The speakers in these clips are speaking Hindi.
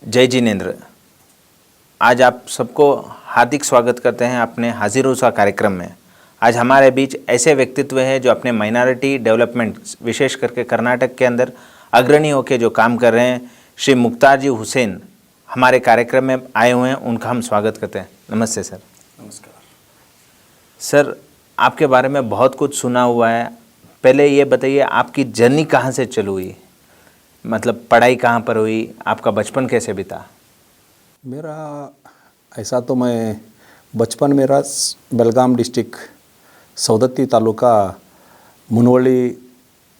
जय जिनेन्द्र। आज आप सबको हार्दिक स्वागत करते हैं अपने हाजिर हुआ कार्यक्रम में। आज हमारे बीच ऐसे व्यक्तित्व हैं जो अपने माइनॉरिटी डेवलपमेंट विशेष करके कर्नाटक के अंदर अग्रणी होकर जो काम कर रहे हैं, श्री मुख्तार जी हुसैन हमारे कार्यक्रम में आए हुए हैं। उनका हम स्वागत करते हैं। नमस्ते सर। नमस्कार सर, आपके बारे में बहुत कुछ सुना हुआ है। पहले ये बताइए, आपकी जर्नी कहाँ से चालू हुई? मतलब पढ़ाई कहाँ पर हुई, आपका बचपन कैसे बीता? मेरा ऐसा तो मैं बचपन मेरा बेलगाम डिस्ट्रिक्ट सौदत्ती तालुका मुनवली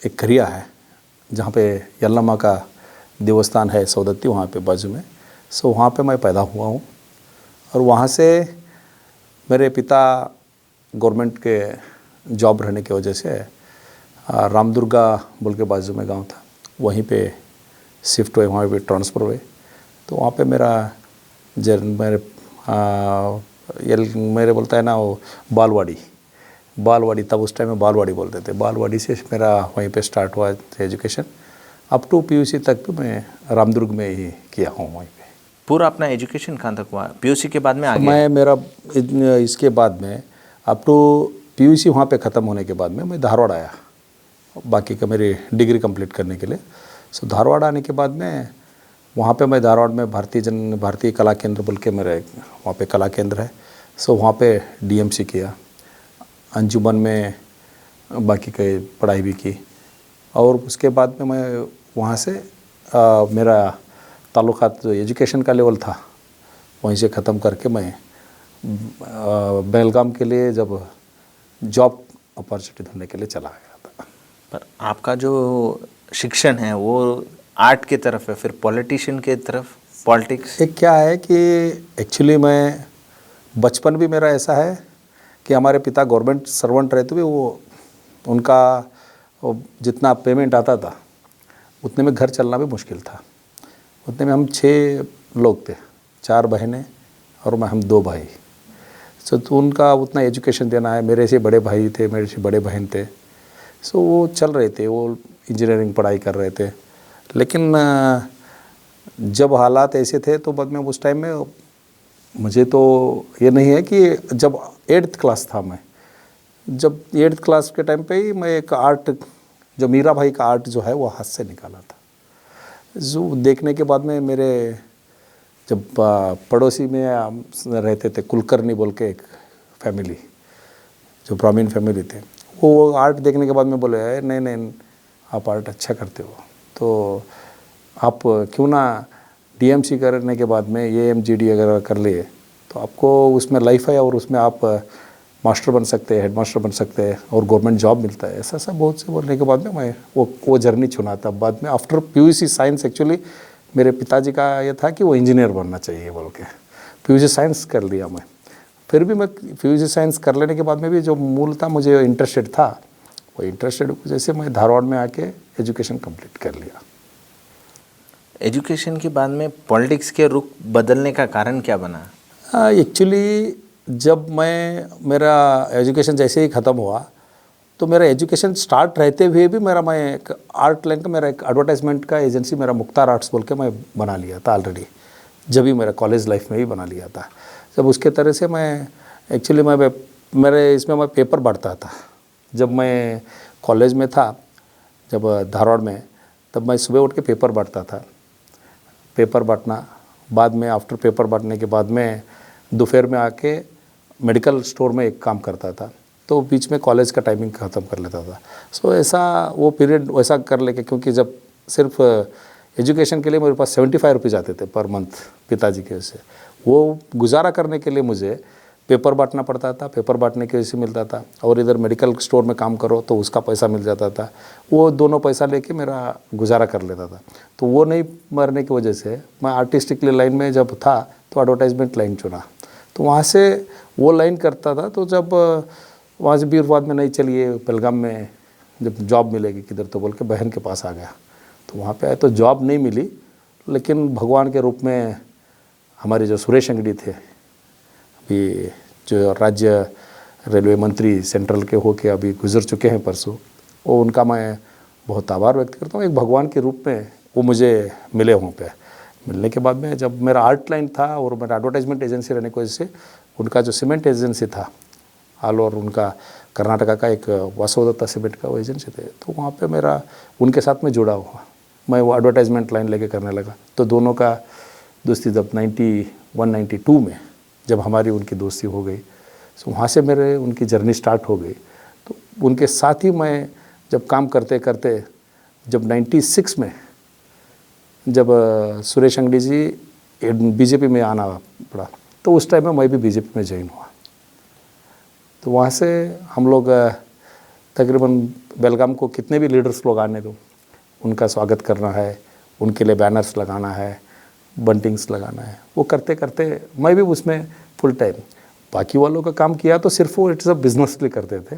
एक करिया है जहाँ पे यल्लम्मा का देवस्थान है सौदत्ती, वहाँ पे बाजू में। सो वहाँ पे मैं पैदा हुआ हूँ और वहाँ से मेरे पिता गवर्नमेंट के जॉब रहने की वजह से रामदुर्गा बोल के बाजू में गांव था, वहीं पे शिफ्ट हुए, वहाँ पे ट्रांसफ़र हुए। तो वहाँ पे मेरे बोलता है ना वो बालवाड़ी तब उस टाइम में बालवाड़ी बोलते थे। बालवाड़ी से मेरा वहीं पे स्टार्ट हुआ एजुकेशन। अप टू पीयूसी तक तो मैं रामदुर्ग में ही किया हूँ वहीं पे। पूरा अपना एजुकेशन कहाँ तक हुआ? पीयूसी के बाद में आगे? मैं मेरा इसके बाद में अप टू पीयूसी वहाँ पे ख़त्म होने के बाद में मैं धारवाड़ आया बाकी का मेरी डिग्री कंप्लीट करने के लिए। सो धारवाड़ आने के बाद में वहाँ पे मैं धारवाड़ में भारतीय कला केंद्र बोल के मेरे वहाँ पे कला केंद्र है। सो वहाँ पे डीएमसी किया, अंजुमन में बाकी की पढ़ाई भी की और उसके बाद में मैं वहाँ से मेरा ताल्लुक़ात जो एजुकेशन का लेवल था वहीं से ख़त्म करके मैं बेलगाम के लिए जब जॉब अपॉर्चुनिटी ढूंढने के लिए चला गया था। पर आपका जो शिक्षण है वो आर्ट की तरफ है, फिर पॉलिटिशियन के तरफ, पॉलिटिक्स? एक क्या है कि एक्चुअली मैं बचपन भी मेरा ऐसा है कि हमारे पिता गवर्नमेंट सर्वेंट रहते हुए वो उनका जितना पेमेंट आता था उतने में घर चलना भी मुश्किल था। उतने में हम 6 लोग थे, 4 बहनें और हम 2 भाई। सो तो उनका उतना एजुकेशन देना है। मेरे से बड़े भाई थे, मेरे से बड़े बहन थे। सो वो चल रहे थे, वो इंजीनियरिंग पढ़ाई कर रहे थे। लेकिन जब हालात ऐसे थे तो बाद में उस टाइम में मुझे तो ये नहीं है कि जब 8th क्लास था मैं, जब 8th क्लास के टाइम पे ही मैं एक आर्ट जो मीरा भाई का आर्ट जो है वो हाथ से निकाला था। जो देखने के बाद में मेरे जब पड़ोसी में रहते थे कुलकर्णी बोल के एक फैमिली जो ब्राह्मण फैमिली थे, वो आर्ट देखने के बाद में बोले नहीं आप आर्ट अच्छा करते हो तो आप क्यों ना डीएमसी करने के बाद में एएमजीडी अगर कर लिए तो आपको उसमें लाइफ है और उसमें आप मास्टर बन सकते हैं, हेड मास्टर बन सकते हैं और गवर्नमेंट जॉब मिलता है। ऐसा सब बहुत से बोलने के बाद में मैं वो जर्नी चुना था। बाद में आफ्टर पीयूसी साइंस एक्चुअली मेरे पिताजी का ये था कि वो इंजीनियर बनना चाहिए बोल के पीयूसी साइंस कर लिया मैं। फिर भी मैं पीयूसी साइंस कर लेने के बाद में भी जो मूल था मुझे इंटरेस्टेड था, वो इंटरेस्टेड वजह से मैं धारवाड़ में आके एजुकेशन कंप्लीट कर लिया। एजुकेशन के बाद में पॉलिटिक्स के रुख बदलने का कारण क्या बना? एक्चुअली जब मेरा एजुकेशन जैसे ही ख़त्म हुआ तो मेरा एजुकेशन स्टार्ट रहते हुए भी मैं एक आर्ट लाइन का मेरा एक एडवर्टाइजमेंट का एजेंसी मेरा मुख्तार आर्ट्स बोल के मैं बना लिया था ऑलरेडी, जब भी मेरा कॉलेज लाइफ में ही बना लिया था। जब उसके तरह से मैं एक्चुअली मेरे इसमें मैं पेपर बांटता था। जब मैं कॉलेज में था, जब धारवाड़ में, तब मैं सुबह उठ के पेपर बांटता था। पेपर बांटना, बाद में आफ्टर पेपर बांटने के बाद में दोपहर में आके मेडिकल स्टोर में एक काम करता था, तो बीच में कॉलेज का टाइमिंग ख़त्म कर लेता था। सो ऐसा वो पीरियड वैसा कर लेके, क्योंकि जब सिर्फ एजुकेशन के लिए मेरे पास 75 रुपीज़ आते थे पर मंथ पिताजी के वजह से, वो गुजारा करने के लिए मुझे पेपर बांटना पड़ता था। पेपर बांटने के वजह से मिलता था और इधर मेडिकल स्टोर में काम करो तो उसका पैसा मिल जाता था। वो दोनों पैसा लेके मेरा गुजारा कर लेता था। तो वो नहीं मरने की वजह से मैं आर्टिस्टिकली लाइन में जब था तो एडवर्टाइजमेंट लाइन चुना, तो वहाँ से वो लाइन करता था। तो जब वहाँ से भी बाद में नहीं चलिए बेलगाम में जब जॉब मिलेगी किधर, तो बोल के बहन के पास आ गया। तो वहाँ पे आए तो जॉब नहीं मिली, लेकिन भगवान के रूप में हमारे जो सुरेश अंगड़ी थे, अभी जो राज्य रेलवे मंत्री सेंट्रल के होके अभी गुजर चुके हैं परसों, वो उनका मैं बहुत आभार व्यक्त करता हूँ। एक भगवान के रूप में वो मुझे मिले वहाँ पे। मिलने के बाद में जब मेरा आर्ट लाइन था और मेरा एडवर्टाइजमेंट एजेंसी रहने की वजह से उनका जो सीमेंट एजेंसी था ऑल ओवर उनका कर्नाटका का एक वासवदत्ता सीमेंट का वो एजेंसी थे, तो वहाँ पे मेरा उनके साथ में जुड़ा हुआ, मैं वो एडवर्टाइजमेंट लाइन लेके करने लगा। तो दोनों का दोस्ती जब 91-92 में जब हमारी उनकी दोस्ती हो गई, तो वहाँ से मेरे उनकी जर्नी स्टार्ट हो गई। तो उनके साथ ही मैं जब काम करते करते जब 96 में जब सुरेश अंगड़ी जी बीजेपी में आना पड़ा, तो उस टाइम में मैं भी बीजेपी में ज्वाइन हुआ। तो वहाँ से हम लोग तकरीबन बेलगाम को कितने भी लीडर्स लोग आने दो, उनका स्वागत करना है, उनके लिए बैनर्स लगाना है, बंटिंग्स लगाना है, वो करते करते मैं भी उसमें फुल टाइम, बाकी वालों का काम किया तो सिर्फ वो इट्स अ बिजनेसली करते थे,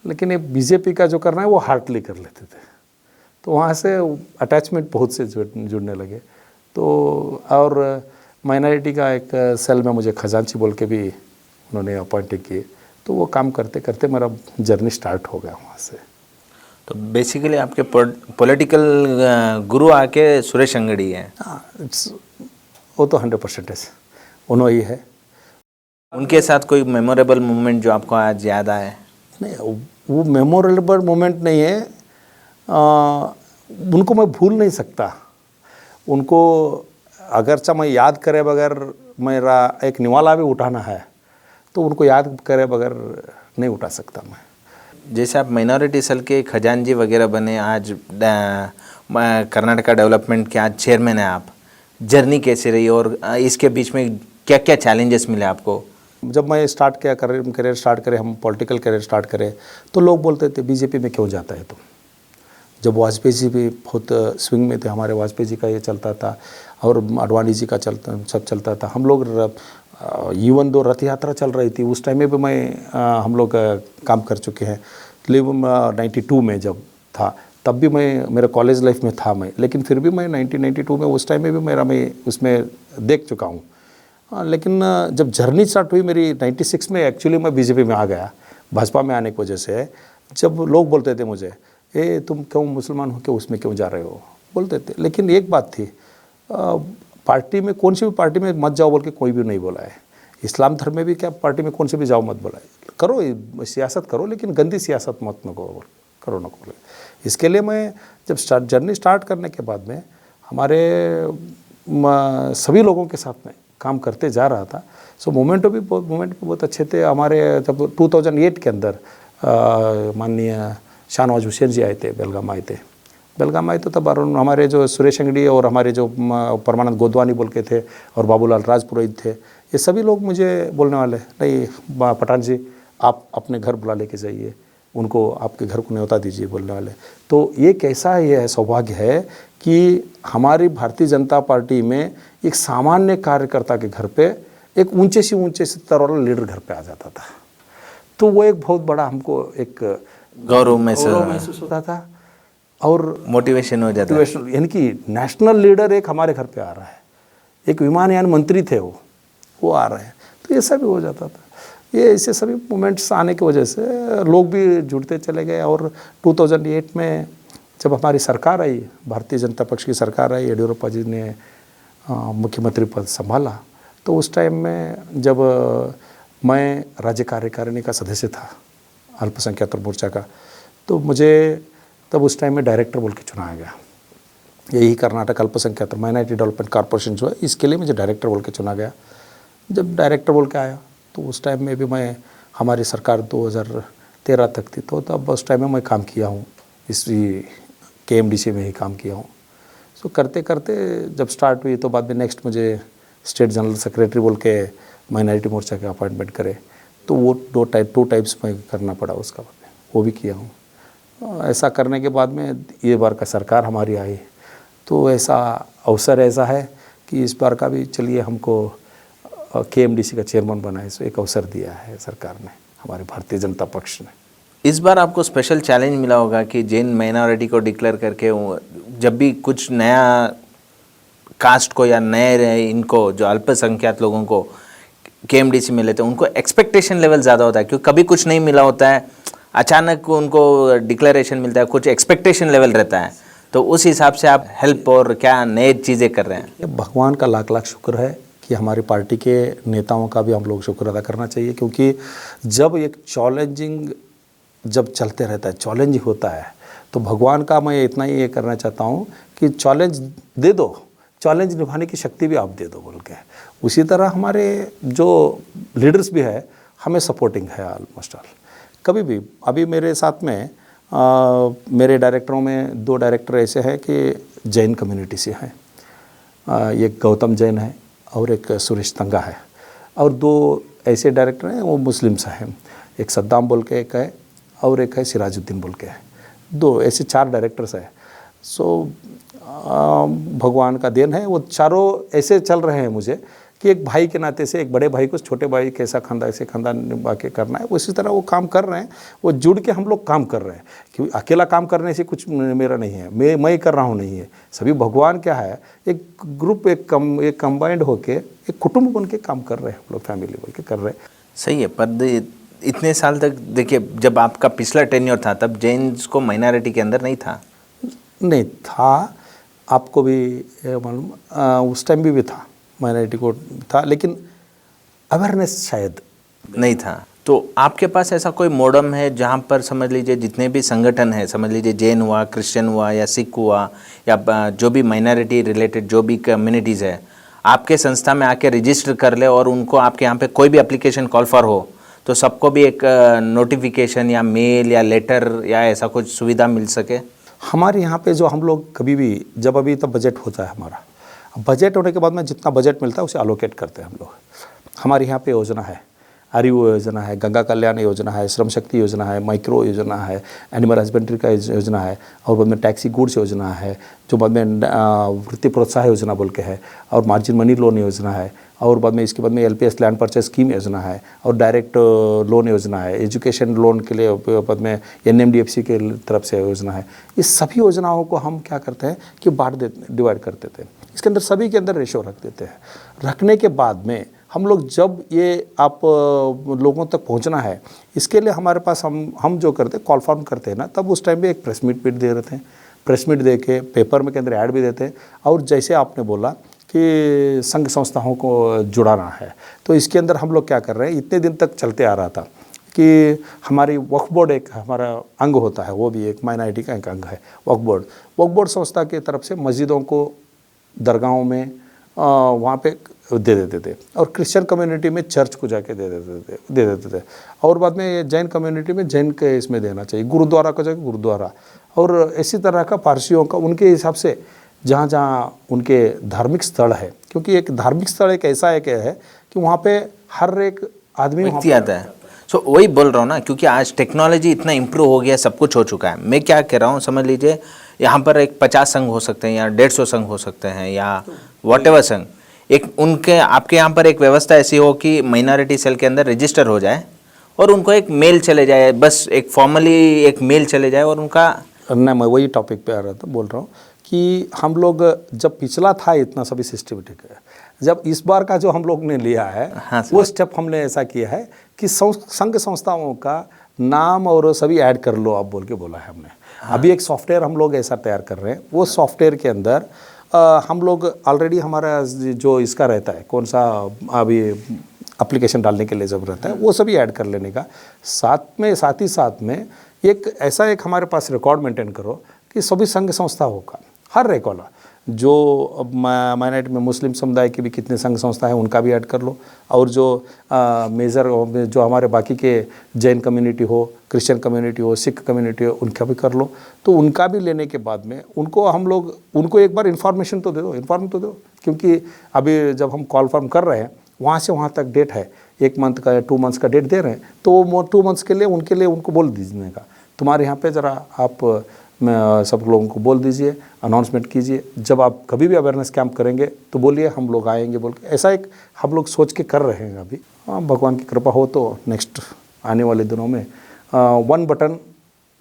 लेकिन ये बीजेपी का जो करना है वो हार्टली कर लेते थे। तो वहाँ से अटैचमेंट बहुत से जुड़ने लगे। तो और माइनॉरिटी का एक सेल में मुझे खजांची बोल के भी उन्होंने अपॉइंट किए, तो वो काम करते करते मेरा जर्नी स्टार्ट हो गया वहाँ से। तो बेसिकली आपके पॉलिटिकल गुरु आके सुरेश अंगड़ी हैं। हाँ, वो तो 100% है, उन्होंने ही है। उनके साथ कोई मेमोरेबल मोमेंट जो आपको आज याद आए? नहीं, वो मेमोरेबल मोमेंट नहीं है, उनको मैं भूल नहीं सकता। उनको अगरचा मैं याद करे बगैर मेरा एक निवाला भी उठाना है तो उनको याद करे बगैर नहीं उठा सकता मैं। जैसे आप माइनॉरिटी सेल के खजांची वगैरह बने, आज कर्नाटका डेवलपमेंट के आज चेयरमैन हैं आप, जर्नी कैसी रही और इसके बीच में क्या क्या चैलेंजेस मिले आपको? जब मैं स्टार्ट किया करियर स्टार्ट करे, हम पॉलिटिकल करियर स्टार्ट करें, तो लोग बोलते थे बीजेपी में क्यों जाता है तुम। जब वाजपेयी जी भी बहुत स्विंग में थे, हमारे वाजपेयी जी का ये चलता था और अडवाणी जी का सब चलता था। हम लोग इवन दो रथ यात्रा चल रही थी उस टाइम में भी हम लोग काम कर चुके हैं। लेकिन 92 में जब था तब भी मैं मेरे कॉलेज लाइफ में था मैं, लेकिन फिर भी मैं 1992 में उस टाइम में भी मैं उसमें देख चुका हूँ। लेकिन जब जर्नी स्टार्ट हुई मेरी 96 में, एक्चुअली मैं बीजेपी में आ गया भाजपा में आने की वजह से। जब लोग बोलते थे मुझे, ए तुम क्यों मुसलमान हो के उसमें क्यों जा रहे हो, बोलते थे, लेकिन एक बात थी, पार्टी में कौन सी भी पार्टी में मत जाओ बोल के कोई भी नहीं बोला है। इस्लाम धर्म में भी क्या पार्टी में कौन से भी जाओ मत बोला है, करो सियासत करो लेकिन गंदी सियासत मत न करो न करो। इसके लिए मैं जब जर्नी स्टार्ट करने के बाद में हमारे सभी लोगों के साथ में काम करते जा रहा था। सो मोमेंट भी बहुत अच्छे थे हमारे। तब 2008 के अंदर माननीय शाहनवाज हुसैन जी आए थे, बेलगाम आए तो तब हमारे जो सुरेश अंगड़ी और हमारे जो परमानंद गोदवानी बोल के थे और बाबूलाल राजपुरोहित थे, ये सभी लोग मुझे बोलने वाले, नहीं पठान जी आप अपने घर बुला लेके जाइए, उनको आपके घर को न्योता दीजिए बोलने वाले। तो ये कैसा ये है सौभाग्य है कि हमारी भारतीय जनता पार्टी में एक सामान्य कार्यकर्ता के घर पे एक ऊंचे से स्तर वाला लीडर घर पे आ जाता था। तो वो एक बहुत बड़ा हमको एक गौरव महसूस होता था और मोटिवेशन हो जाता है। यानी कि नेशनल लीडर एक हमारे घर पे आ रहा है, एक विमानयान मंत्री थे वो आ रहे हैं, तो ये सब हो जाता था। ये ऐसे सभी मोमेंट्स आने की वजह से लोग भी जुड़ते चले गए। और 2008 में जब हमारी सरकार आई, भारतीय जनता पक्ष की सरकार आई, येडियुरप्पा जी ने मुख्यमंत्री पद संभाला, तो उस टाइम में जब मैं राज्य कार्यकारिणी का सदस्य था अल्पसंख्यक मोर्चा का, तो मुझे तब उस टाइम में डायरेक्टर बोल के चुनाया गया। यही कर्नाटक अल्पसंख्यक माइनॉरिटी डेवलपमेंट कॉर्पोरेशन जो है, इसके लिए मुझे डायरेक्टर बोल के चुना गया। जब डायरेक्टर बोल के आया तो उस टाइम में भी मैं, हमारी सरकार 2013 तक थी, तो तब उस टाइम में मैं काम किया हूँ, इसी KMDC में ही काम किया हूँ। सो करते करते जब स्टार्ट हुई तो बाद में नेक्स्ट मुझे स्टेट जनरल सेक्रेटरी बोल के माइनॉरिटी मोर्चा के अपॉइंटमेंट करे, तो वो टू टाइप्स में करना पड़ा, उसका वो भी किया हूँ। ऐसा करने के बाद में ये बार का सरकार हमारी आई, तो ऐसा अवसर ऐसा है कि इस बार का भी चलिए हमको KMDC का चेयरमैन बनाए, सो एक अवसर दिया है सरकार ने, हमारे भारतीय जनता पक्ष ने। इस बार आपको स्पेशल चैलेंज मिला होगा कि जैन माइनॉरिटी को डिक्लेयर करके जब भी कुछ नया कास्ट को या नए इनको जो अल्पसंख्यक लोगों को KMDC में लेते हैं, उनको एक्सपेक्टेशन लेवल ज़्यादा होता है, क्योंकि कभी कुछ नहीं मिला होता है, अचानक उनको डिक्लेरेशन मिलता है, कुछ एक्सपेक्टेशन लेवल रहता है। तो उस हिसाब से आप हेल्प और क्या नए चीज़ें कर रहे हैं? ये भगवान का लाख लाख शुक्र है कि हमारी पार्टी के नेताओं का भी हम लोग शुक्र अदा करना चाहिए, क्योंकि जब एक चैलेंजिंग जब चलते रहता है, चैलेंज होता है, तो भगवान का मैं इतना ही ये करना चाहता हूँ कि चैलेंज दे दो, चैलेंज निभाने की शक्ति भी आप दे दो बोल के। उसी तरह हमारे जो लीडर्स भी है हमें सपोर्टिंग है ऑलमोस्ट ऑल। कभी भी अभी मेरे साथ में मेरे डायरेक्टरों में 2 डायरेक्टर ऐसे हैं कि जैन कम्युनिटी से हैं, एक गौतम जैन है और एक सुरेश तंगा है, और 2 ऐसे डायरेक्टर हैं वो मुस्लिम से हैं, एक सद्दाम बोल के एक है और एक है सिराजुद्दीन बोल के है। 2 ऐसे 4 डायरेक्टर्स हैं। सो भगवान का देन है, वो चारों ऐसे चल रहे हैं मुझे कि एक भाई के नाते से एक बड़े भाई को छोटे भाई कैसा खानदान ऐसे खानदान निभा के करना है, उसी तरह वो काम कर रहे हैं। वो जुड़ के हम लोग काम कर रहे हैं, क्योंकि अकेला काम करने से कुछ मेरा नहीं है, मैं कर रहा हूँ नहीं है, सभी भगवान क्या है, एक ग्रुप एक कंबाइंड होके एक कुटुंब बन के काम कर रहे हैं हम लोग, फैमिली बन के कर रहे हैं। सही है। पर इतने साल तक देखिए, जब आपका पिछला टेन्योर था तब जैन्स को माइनॉरिटी के अंदर नहीं था? नहीं था, आपको भी मालूम उस टाइम भी था, माइनॉरिटी को था, लेकिन अवेयरनेस शायद नहीं था। तो आपके पास ऐसा कोई मोडम है जहाँ पर समझ लीजिए जितने भी संगठन हैं, समझ लीजिए जैन हुआ, क्रिश्चियन हुआ या सिख हुआ या जो भी माइनॉरिटी रिलेटेड जो भी कम्युनिटीज़ है, आपके संस्था में आके रजिस्टर कर ले और उनको आपके यहाँ पे कोई भी एप्लीकेशन कॉल फॉर हो तो सबको भी एक नोटिफिकेशन या मेल या लेटर या ऐसा कुछ सुविधा मिल सके? हमारे यहाँ पे जो हम लोग कभी भी जब अभी तब बजट होता है हमारा, बजट होने के बाद में जितना बजट मिलता है उसे अलोकेट करते हैं हम लोग। हमारे यहाँ पे योजना है, आरयू योजना है, गंगा कल्याण योजना है, श्रम शक्ति योजना है, माइक्रो योजना है, एनिमल हस्बेंड्री का योजना है, और बाद में टैक्सी गुड्स योजना है, जो बाद में वृत्ति प्रोत्साहन योजना बोल के है, और मार्जिन मनी लोन योजना है, और बाद में इसके बाद में LPS लैंड परचेज स्कीम योजना है, और डायरेक्ट लोन योजना है, एजुकेशन लोन के लिए बाद में NMDFC के तरफ से योजना है। इस सभी योजनाओं को हम क्या करते हैं कि डिवाइड कर देते हैं, इसके अंदर सभी के अंदर रेशो रख देते हैं। रखने के बाद में हम लोग जब ये आप लोगों तक पहुंचना है, इसके लिए हमारे पास हम जो करते हैं कॉल फॉर्म करते हैं ना, तब उस टाइम पे एक प्रेस मीट भी दे देते हैं, प्रेस मीट दे के पेपर में के अंदर ऐड भी देते हैं। और जैसे आपने बोला कि संघ संस्थाओं को जुड़ाना है, तो इसके अंदर हम लोग क्या कर रहे हैं, इतने दिन तक चलते आ रहा था कि हमारी वक्फ बोर्ड एक हमारा अंग होता है, वो भी एक माइनॉरिटी का एक अंग है वक्फ बोर्ड। वक्फ बोर्ड संस्था की तरफ से मस्जिदों को, दरगाहों में वहाँ पे दे देते थे, और क्रिश्चियन कम्युनिटी में चर्च को जाके दे देते थे, और बाद में जैन कम्युनिटी में जैन के इसमें देना चाहिए, गुरुद्वारा को जाके गुरुद्वारा, और इसी तरह का पारसियों का उनके हिसाब से जहाँ जहाँ उनके धार्मिक स्थल है, क्योंकि एक धार्मिक स्थल एक ऐसा एक है कि वहाँ पे हर एक आदमी व्यक्ति आता है। सो वही बोल रहा हूँ ना, क्योंकि आज टेक्नोलॉजी इतना इम्प्रूव हो गया, सब कुछ हो चुका है। मैं क्या कह रहा हूँ, समझ लीजिए यहाँ पर एक 50 संघ हो सकते हैं या 150 संघ हो सकते हैं या वॉटेवर संघ, एक उनके आपके यहाँ पर एक व्यवस्था ऐसी हो कि माइनॉरिटी सेल के अंदर रजिस्टर हो जाए और उनको एक मेल चले जाए, बस एक फॉर्मली एक मेल चले जाए और उनका। नहीं, मैं वही टॉपिक पे आ रहा था, बोल रहा हूँ कि हम लोग जब पिछला था इतना सभी सिस्टमेटिक है, जब इस बार का जो हम लोग ने लिया है, हाँ, वो स्टेप हमने ऐसा किया है कि संघ संस्थाओं का नाम और सभी ऐड कर लो आप बोल के बोला है हमने। हाँ। अभी एक सॉफ्टवेयर हम लोग ऐसा तैयार कर रहे हैं, वो सॉफ्टवेयर के अंदर हम लोग ऑलरेडी हमारा जो इसका रहता है कौन सा अभी एप्लीकेशन डालने के लिए जब रहता है वो सभी ऐड कर लेने का, साथ ही साथ में एक ऐसा एक हमारे पास रिकॉर्ड मेंटेन करो कि सभी संघ संस्थाओं का हर एक वाला जो माइनॉरिटी में मुस्लिम समुदाय के भी कितने संघ संस्था है उनका भी ऐड कर लो, और जो मेजर जो हमारे बाकी के जैन कम्युनिटी हो, क्रिश्चियन कम्युनिटी हो, सिख कम्युनिटी हो, उनका भी कर लो। तो उनका भी लेने के बाद में उनको एक बार इन्फॉर्मेशन तो दे दो, क्योंकि अभी जब हम कॉल फॉर्म कर रहे हैं वहाँ से वहाँ तक डेट है, 1 मंथ का या 2 मंथ्स का डेट दे रहे हैं, तो वो 2 मंथ्स के लिए उनको बोल दीजिए का तुम्हारे यहाँ पे ज़रा आप सब लोगों को बोल दीजिए, अनाउंसमेंट कीजिए, जब आप कभी भी अवेयरनेस कैंप करेंगे तो बोलिए हम लोग आएंगे बोल के। ऐसा एक हम लोग सोच के कर रहे हैं अभी। भगवान की कृपा हो तो नेक्स्ट आने वाले दिनों में 1 बटन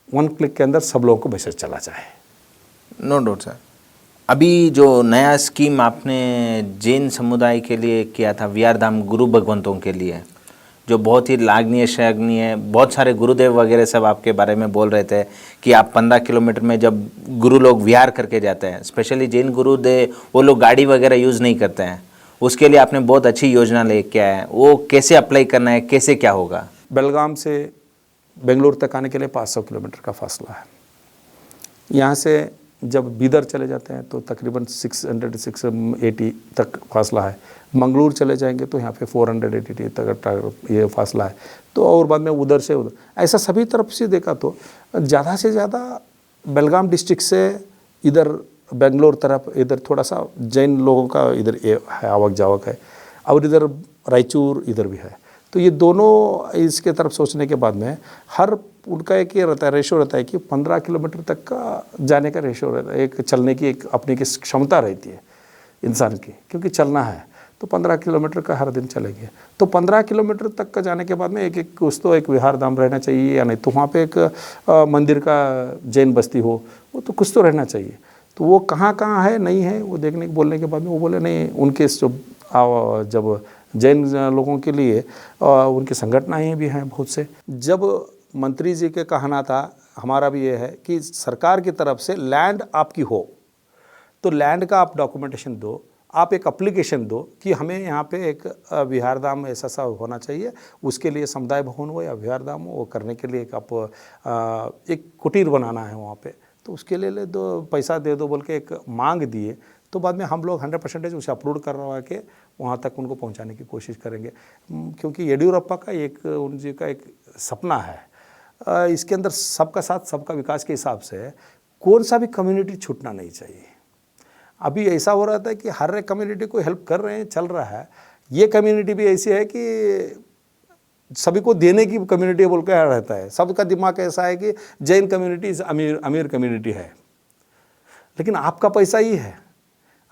1 क्लिक के अंदर सब लोगों को मैसेज चला जाए। No doubt sir. अभी जो नया स्कीम आपने जैन समुदाय के लिए किया था, विहार धाम गुरु भगवंतों के लिए, जो बहुत ही लागनीय शागनीय है। बहुत सारे गुरुदेव वगैरह सब आपके बारे में बोल रहे थे कि आप 15 किलोमीटर में जब गुरु लोग विहार करके जाते हैं, स्पेशली जैन गुरुदेव, वो लोग गाड़ी वगैरह यूज़ नहीं करते हैं, उसके लिए आपने बहुत अच्छी योजना लेके आए हैं। वो कैसे अप्लाई करना है, कैसे क्या होगा? बेलगाम से बेंगलुरु तक आने के लिए 500 किलोमीटर का फासला है। यहाँ से जब बीदर चले जाते हैं तो तकरीबन 680 तक फासला है। मंगलूर चले जाएंगे तो यहाँ पे 480 तक ये फासला है। तो और बाद में उधर से उधर, ऐसा सभी तरफ से देखा तो ज़्यादा से ज़्यादा बेलगाम डिस्ट्रिक्ट से इधर बेंगलोर तरफ इधर थोड़ा सा जैन लोगों का इधर ये है, आवक जावक है, और इधर रायचूर इधर भी है। तो ये दोनों इसके तरफ सोचने के बाद में हर उनका एक ये रहता है, रेशो रहता है कि 15 किलोमीटर तक का जाने का रेशो रहता है। एक चलने की एक अपनी की क्षमता रहती है इंसान की, क्योंकि चलना है तो 15 किलोमीटर का हर दिन चलेंगे। तो 15 किलोमीटर तक का जाने के बाद में एक कुछ तो एक विहार धाम रहना चाहिए, या नहीं तो वहाँ पे एक मंदिर का जैन बस्ती हो, वो तो कुछ तो रहना चाहिए। तो वो कहाँ कहाँ है नहीं है वो देखने बोलने के बाद में वो बोले नहीं, उनके जब जैन लोगों के लिए उनकी संगठनाएँ भी हैं बहुत से। जब मंत्री जी के कहना था, हमारा भी ये है कि सरकार की तरफ से लैंड आपकी हो तो लैंड का आप डॉक्यूमेंटेशन दो, आप एक एप्लीकेशन दो कि हमें यहाँ पे एक विहार धाम ऐसा सा होना चाहिए, उसके लिए समुदाय भवन हो या विहार धाम हो, वो करने के लिए एक आप एक कुटीर बनाना है वहाँ पे, तो उसके लिए ले दो, पैसा दे दो बोल के एक मांग दिए। तो बाद में हम लोग 100% उसे अप्रूव करवा के वहाँ तक उनको पहुँचाने की कोशिश करेंगे, क्योंकि येडियुरप्पा का एक उनजी का एक सपना है। इसके अंदर सबका साथ सबका विकास के हिसाब से कौन सा भी कम्युनिटी छूटना नहीं चाहिए। अभी ऐसा हो रहा था कि हर एक कम्युनिटी को हेल्प कर रहे हैं, चल रहा है। ये कम्युनिटी भी ऐसी है कि सभी को देने की कम्युनिटी बोल के रहता है। सबका दिमाग ऐसा है कि जैन कम्युनिटी अमीर कम्युनिटी है, लेकिन आपका पैसा ही है,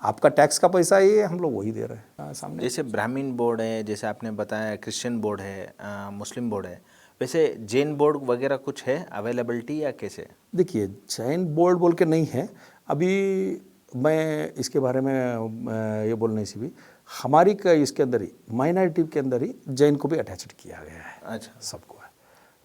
आपका टैक्स का पैसा ही है, हम लोग वही दे रहे हैं सामने। जैसे ब्राह्मण बोर्ड है, जैसे आपने बताया क्रिश्चियन बोर्ड है, मुस्लिम बोर्ड है, वैसे जैन बोर्ड वगैरह कुछ है अवेलेबिलिटी या कैसे? देखिए, जैन बोर्ड बोल के नहीं है अभी। मैं इसके बारे में ये बोलने से भी हमारी का इसके अंदर ही माइनॉरिटी के अंदर ही जैन को भी अटैच्ड किया गया है। अच्छा, सबको है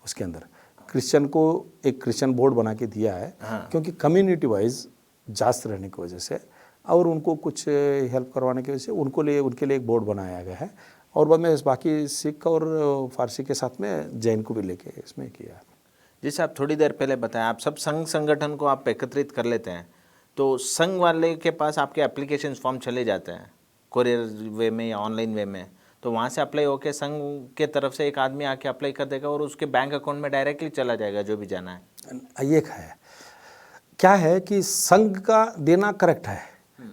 उसके अंदर। क्रिश्चियन को एक क्रिश्चियन बोर्ड बना के दिया है। हाँ। क्योंकि कम्युनिटी वाइज जास्त रहने की वजह से और उनको कुछ हेल्प करवाने की वजह से उनके लिए एक बोर्ड बनाया गया है। और बाद में बाकी सिख और फारसी के साथ में जैन को भी लेके इसमें किया है। जैसे आप थोड़ी देर पहले बताया, आप सब संघ संगठन को आप एकत्रित कर लेते हैं, तो संघ वाले के पास आपके एप्लीकेशन फॉर्म चले जाते हैं कोरियर वे में या ऑनलाइन वे में, तो वहाँ से अप्लाई होके संघ के तरफ से एक आदमी आके अप्लाई कर देगा और उसके बैंक अकाउंट में डायरेक्टली चला जाएगा जो भी जाना है। ये है क्या है कि संघ का देना करेक्ट है,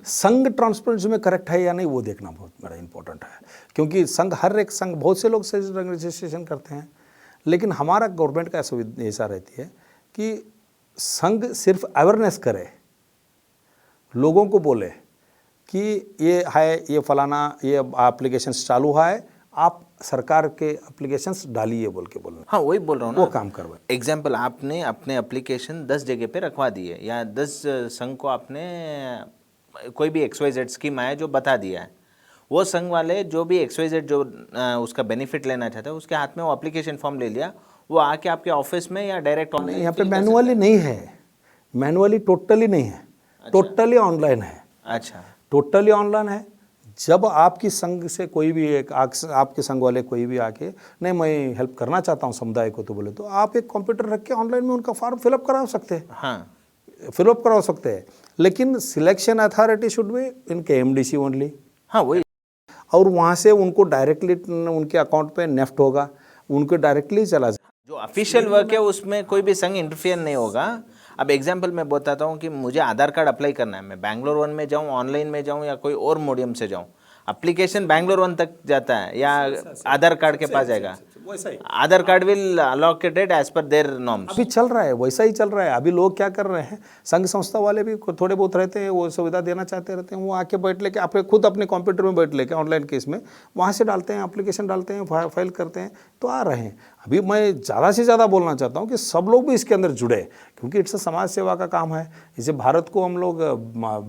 संघ ट्रांसपेरेंसी में करेक्ट है या नहीं वो देखना बहुत बड़ा इंपॉर्टेंट है। क्योंकि संघ हर एक संघ बहुत से लोग रजिस्ट्रेशन करते हैं, लेकिन हमारा गवर्नमेंट का ऐसा रहती है कि संघ सिर्फ अवेयरनेस करे, लोगों को बोले कि ये है, ये फलाना ये एप्लीकेशंस चालू है, आप सरकार के एप्लीकेशंस डालिए बोल के बोलना। हाँ, वही बोल रहा हूँ ना, वो काम करवाए। एग्जाम्पल, आपने अपने एप्लीकेशन 10 जगह पे रखवा दिए या 10 संघ को आपने कोई भी XYZ स्कीम आया जो बता दिया है, वो संघ वाले जो भी XYZ जो उसका बेनिफिट लेना चाहता है उसके हाथ में वो एप्लीकेशन फॉर्म ले लिया, वो आके आपके ऑफिस में या डायरेक्ट ऑनलाइन? यहाँ पे मैनुअली नहीं है, मैनुअली टोटली नहीं है। अच्छा। टोटली ऑनलाइन है। अच्छा, टोटली ऑनलाइन है। जब आपकी संघ से कोई भी एक आपके संघ वाले कोई भी आके नहीं मैं हेल्प करना चाहता हूँ समुदाय को, तो बोले तो आप एक कंप्यूटर रख के ऑनलाइन में उनका फॉर्म फिलअप करा सकते हैं। हाँ, फिलअप करा सकते हैं, लेकिन सिलेक्शन अथॉरिटी शुड बी इनके MDC ओनली। हाँ, वही। और वहाँ से उनको डायरेक्टली उनके अकाउंट पे नेफ्ट होगा, उनको डायरेक्टली चला जाए। जो ऑफिशियल वर्क है उसमें कोई भी संघ इंटरफियर नहीं होगा। अब एग्जांपल मैं बताता हूँ कि मुझे आधार कार्ड अप्लाई करना है, मैं बैंगलोर 1 में जाऊँ, ऑनलाइन में जाऊँ या कोई और मोडियम से जाऊँ, एप्लीकेशन बैंगलोर 1 तक जाता है या आधार कार्ड के पास जाएगा? Aadhaar card will allocated as per their norms. अभी चल रहा है, वैसा ही चल रहा है। अभी लोग क्या कर रहे हैं, संघ संस्था वाले भी थोड़े बहुत रहते हैं, वो सुविधा देना चाहते रहते हैं, वो आके बैठ लेके आप खुद अपने कंप्यूटर में बैठ लेके ऑनलाइन केस में वहाँ से डालते हैं, एप्लीकेशन डालते हैं, फाइल करते हैं, तो आ रहे हैं। अभी मैं ज़्यादा से ज़्यादा बोलना चाहता हूँ कि सब लोग भी इसके अंदर जुड़े, क्योंकि इट्स समाज सेवा का काम है। इसे भारत को हम लोग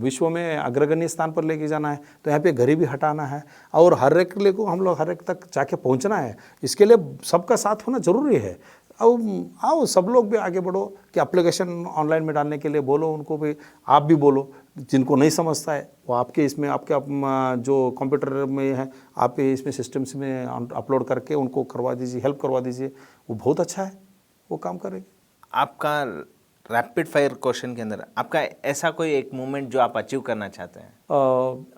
विश्व में अग्रगण्य स्थान पर लेके जाना है, तो यहाँ पे गरीबी हटाना है और हर एक को हम लोग हर एक तक जाके पहुँचना है। इसके लिए सबका साथ होना ज़रूरी है। अब आओ सब लोग भी आगे बढ़ो कि एप्लीकेशन ऑनलाइन में डालने के लिए बोलो उनको भी, आप भी बोलो, जिनको नहीं समझता है वो आपके इसमें आपके जो कंप्यूटर में है आप इसमें सिस्टम्स में अपलोड करके उनको करवा दीजिए, हेल्प करवा दीजिए, वो बहुत अच्छा है, वो काम करेंगे। आपका रैपिड फायर क्वेश्चन के अंदर आपका ऐसा कोई एक मोमेंट जो आप अचीव करना चाहते हैं?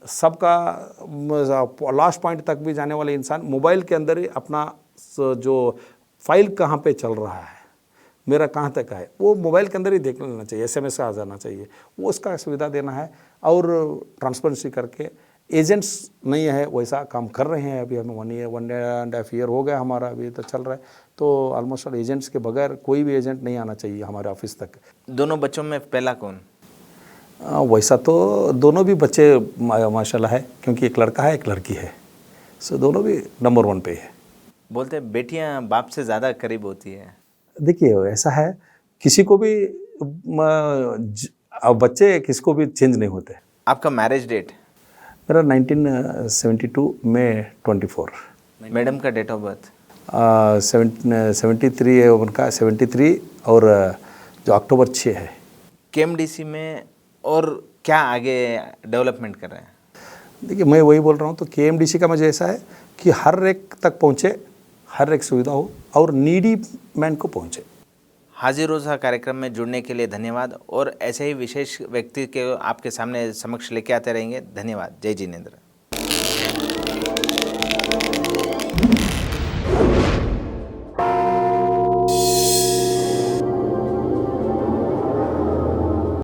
सबका लास्ट पॉइंट तक भी जाने वाले इंसान मोबाइल के अंदर ही अपना जो फाइल कहाँ पे चल रहा है, मेरा कहाँ तक है, वो मोबाइल के अंदर ही देख लेना चाहिए, SMS आ जाना चाहिए, वो उसका सुविधा देना है। और ट्रांसपेरेंसी करके एजेंट्स नहीं है वैसा काम कर रहे हैं। अभी हमें 1.5 ईयर हो गया हमारा, अभी तो चल रहा है। तो ऑलमोस्ट एजेंट्स के बगैर कोई भी एजेंट नहीं आना चाहिए हमारे ऑफिस तक। दोनों बच्चों में पहला कौन? वैसा तो दोनों भी बच्चे माशाल्लाह है, क्योंकि एक लड़का है एक लड़की है, सो दोनों भी नंबर 1 पे है। बोलते हैं बेटियां बाप से ज़्यादा करीब होती है। देखिए ऐसा है, किसी को भी बच्चे किसको भी चेंज नहीं होते। आपका मैरिज डेट? मेरा 1972 में 24। मैडम का डेट ऑफ बर्थ? 73 है उनका, 73 और जो अक्टूबर 6 है। KMDC में और क्या आगे डेवलपमेंट कर रहे हैं? देखिए मैं वही बोल रहा हूँ, तो KMDC का मुझे ऐसा है कि हर एक तक पहुँचे, हर एक सुविधा हो और नीडी मैन को पहुँचे। हाजिर रोज़ा कार्यक्रम में जुड़ने के लिए धन्यवाद, और ऐसे ही विशेष व्यक्ति के आपके सामने समक्ष लेके आते रहेंगे। धन्यवाद। जय जिनेंद्र।